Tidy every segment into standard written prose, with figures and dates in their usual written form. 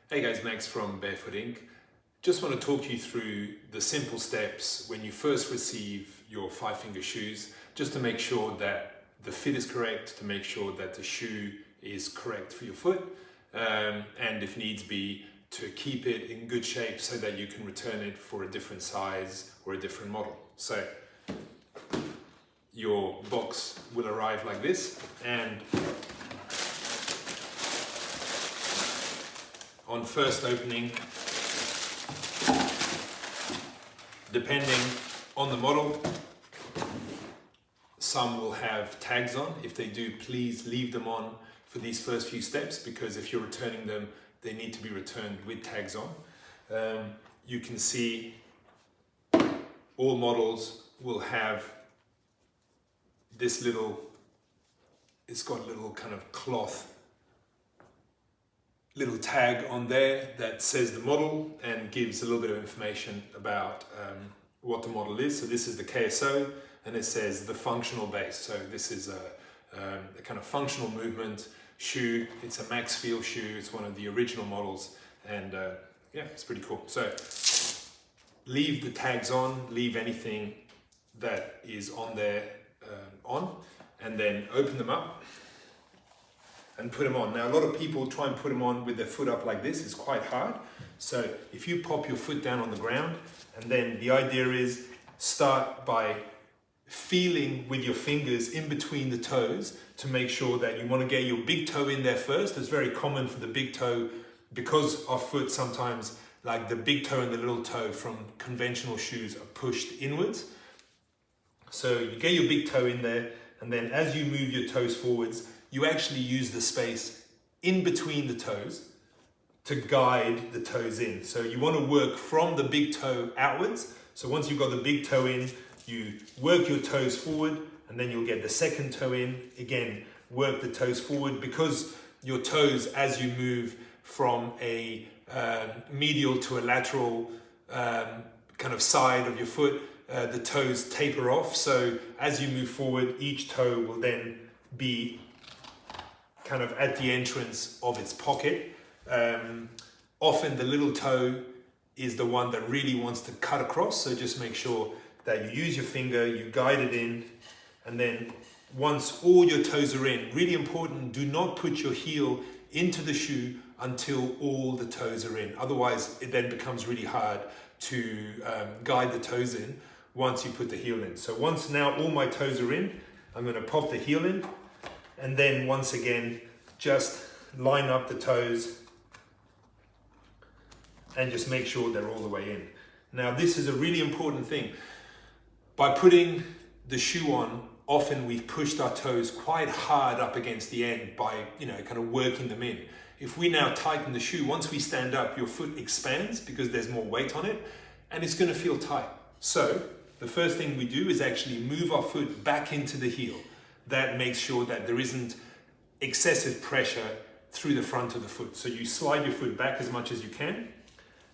Hey guys, Max from Barefoot Inc. Just want to talk you through the simple steps when you first receive your five-finger shoes, just to make sure that the fit is correct, to make sure that the shoe is correct for your foot, and if needs be, to keep it in good shape so that you can return it for a different size or a different model. So your box will arrive like this, and on first opening, depending on the model, some will have tags on. If they do, please leave them on for these first few steps, because if you're returning them, they need to be returned with tags on. You can see all models will have this little, it's got a little kind of cloth little tag on there that says the model and gives a little bit of information about what the model is. So this is the KSO, and it says the functional base. So this is a kind of functional movement shoe. It's a max feel shoe. It's one of the original models, and yeah, it's pretty cool. So leave the tags on, leave anything that is on there on, and then open them up and put them on. Now, a lot of people try and put them on with their foot up like this. It's quite hard. So if you pop your foot down on the ground, and then the idea is start by feeling with your fingers in between the toes to make sure that you want to get your big toe in there first. It's very common for the big toe, because our foot sometimes, like the big toe and the little toe from conventional shoes, are pushed inwards. So you get your big toe in there, and then as you move your toes forwards, you actually use the space in between the toes to guide the toes in. So you want to work from the big toe outwards. So once you've got the big toe in, you work your toes forward, and then you'll get the second toe in. Again, work the toes forward, because your toes, as you move from a medial to a lateral kind of side of your foot, the toes taper off. So as you move forward, each toe will then be kind of at the entrance of its pocket. Often the little toe is the one that really wants to cut across, so just make sure that you use your finger, you guide it in, and then once all your toes are in, really important, do not put your heel into the shoe until all the toes are in. Otherwise, it then becomes really hard to guide the toes in once you put the heel in. So once now all my toes are in, I'm going to pop the heel in, and then once again, just line up the toes and just make sure they're all the way in. Now, this is a really important thing. By putting the shoe on, often we've pushed our toes quite hard up against the end by, kind of working them in. If we now tighten the shoe, once we stand up, your foot expands because there's more weight on it, and it's going to feel tight. So the first thing we do is actually move our foot back into the heel. That makes sure that there isn't excessive pressure through the front of the foot. So you slide your foot back as much as you can.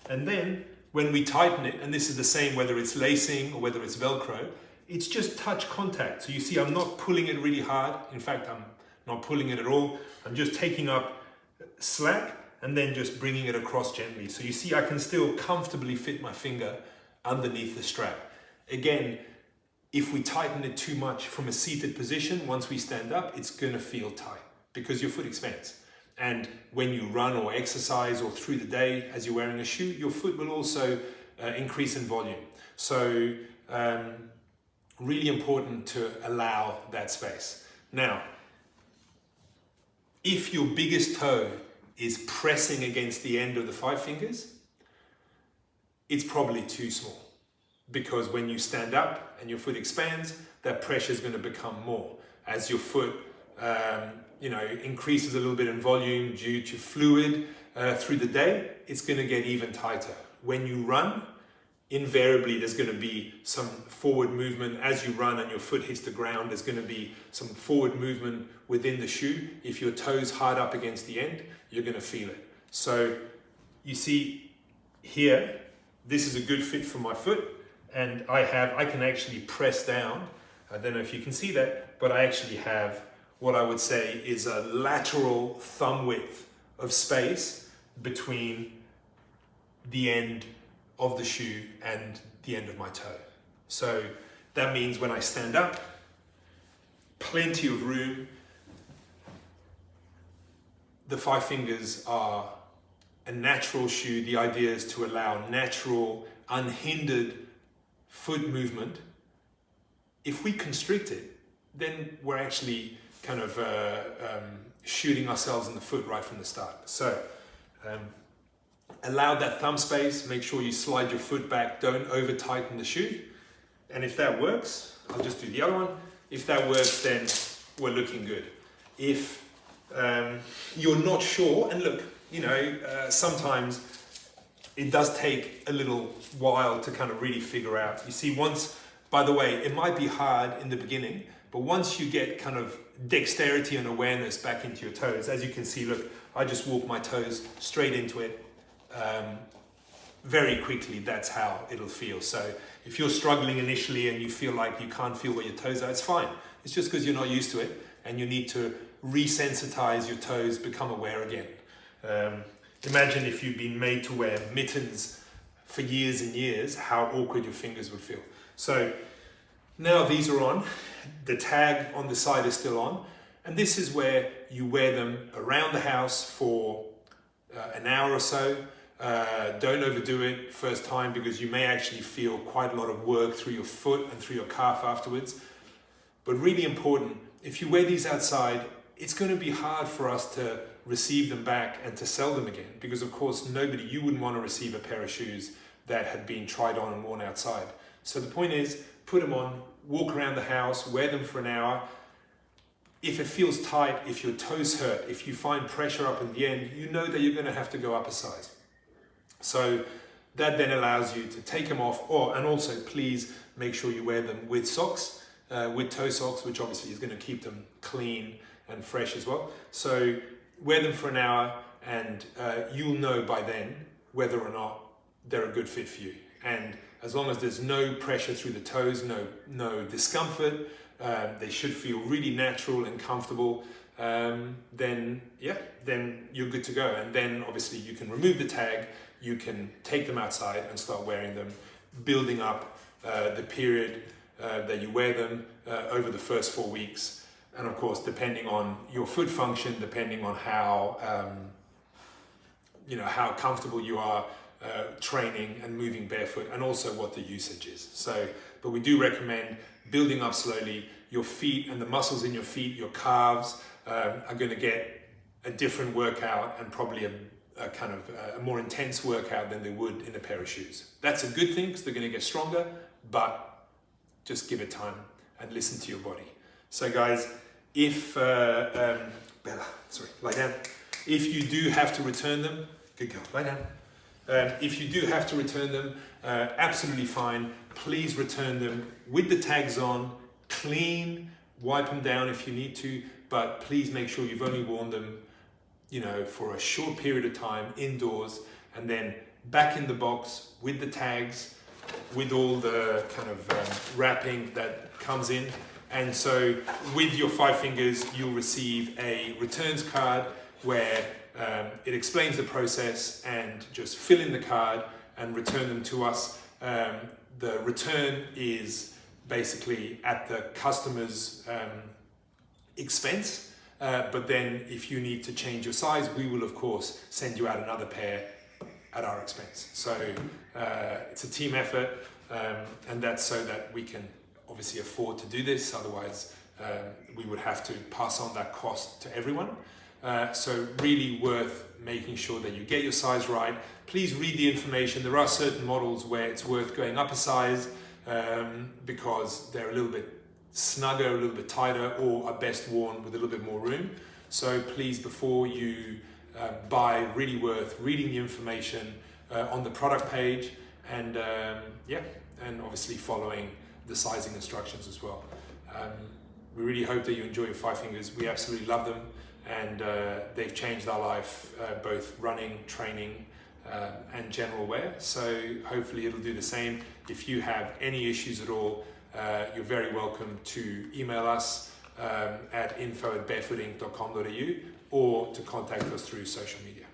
And then when we tighten it, and this is the same whether it's lacing or whether it's Velcro, it's just touch contact. So you see, I'm not pulling it really hard. In fact, I'm not pulling it at all. I'm just taking up slack and then just bringing it across gently. So you see, I can still comfortably fit my finger underneath the strap. Again, if we tighten it too much from a seated position, once we stand up, it's going to feel tight because your foot expands. And when you run or exercise or through the day as you're wearing a shoe, your foot will also increase in volume. So really important to allow that space. Now, if your biggest toe is pressing against the end of the five fingers, it's probably too small. Because when you stand up and your foot expands, that pressure is going to become more. As your foot, increases a little bit in volume due to fluid through the day, it's going to get even tighter. When you run, invariably there's going to be some forward movement. As you run and your foot hits the ground, there's going to be some forward movement within the shoe. If your toe's hard up against the end, you're going to feel it. So you see here, this is a good fit for my foot. And I can actually press down. I don't know if you can see that, but I actually have what I would say is a lateral thumb width of space between the end of the shoe and the end of my toe. So that means when I stand up, plenty of room. The Five Fingers are a natural shoe. The idea is to allow natural, unhindered foot movement. If we constrict it, then we're actually kind of shooting ourselves in the foot right from the start. So allow that thumb space, make sure you slide your foot back, don't over tighten the shoe. And if that works, I'll just do the other one. If that works, then we're looking good. If you're not sure, and look, you know, sometimes it does take a little while to kind of really figure out. You see, once, by the way, it might be hard in the beginning, but once you get kind of dexterity and awareness back into your toes, as you can see, look, I just walk my toes straight into it. Very quickly, that's how it'll feel. So if you're struggling initially and you feel like you can't feel where your toes are, it's fine. It's just because you're not used to it and you need to resensitize your toes, become aware again. Imagine if you've been made to wear mittens for years and years, how awkward your fingers would feel. So now these are on, the tag on the side is still on, and this is where you wear them around the house for an hour or so. Don't overdo it first time because you may actually feel quite a lot of work through your foot and through your calf afterwards. But really important, if you wear these outside, it's going to be hard for us to receive them back and to sell them again, because of course you wouldn't want to receive a pair of shoes that had been tried on and worn outside. So the point is, put them on, walk around the house, wear them for an hour. If it feels tight, if your toes hurt, if you find pressure up in the end, you know that you're going to have to go up a size. So that then allows you to take them off, and also please make sure you wear them with socks, with toe socks, which obviously is going to keep them clean and fresh as well. So wear them for an hour and you'll know by then whether or not they're a good fit for you. And as long as there's no pressure through the toes, no discomfort, they should feel really natural and comfortable, then you're good to go. And then obviously you can remove the tag, you can take them outside and start wearing them, building up the period that you wear them over the first 4 weeks. And of course, depending on your foot function, depending on how comfortable you are training and moving barefoot, and also what the usage is. So, but we do recommend building up slowly. Your feet and the muscles in your feet, your calves, are going to get a different workout and probably a kind of a more intense workout than they would in a pair of shoes. That's a good thing because they're going to get stronger, but just give it time and listen to your body. So guys, if, Bella, sorry, lie down. If you do have to return them, good girl, lie down. If you do have to return them, absolutely fine. Please return them with the tags on, clean, wipe them down if you need to, but please make sure you've only worn them, for a short period of time indoors, and then back in the box with the tags, with all the kind of wrapping that comes in. And so with your Five Fingers, you'll receive a returns card where it explains the process, and just fill in the card and return them to us. The return is basically at the customer's expense, but then if you need to change your size, we will of course send you out another pair at our expense. So it's a team effort, and that's so that we can obviously afford to do this. Otherwise, we would have to pass on that cost to everyone. So really worth making sure that you get your size right. Please read the information. There are certain models where it's worth going up a size because they're a little bit snugger, a little bit tighter, or are best worn with a little bit more room. So please, before you buy, really worth reading the information on the product page, and and obviously following the sizing instructions as well. We really hope that you enjoy your Five Fingers. We absolutely love them, and they've changed our life, both running, training, and general wear. So hopefully it'll do the same. If you have any issues at all, you're very welcome to email us at info@barefootinc.com.au or to contact us through social media.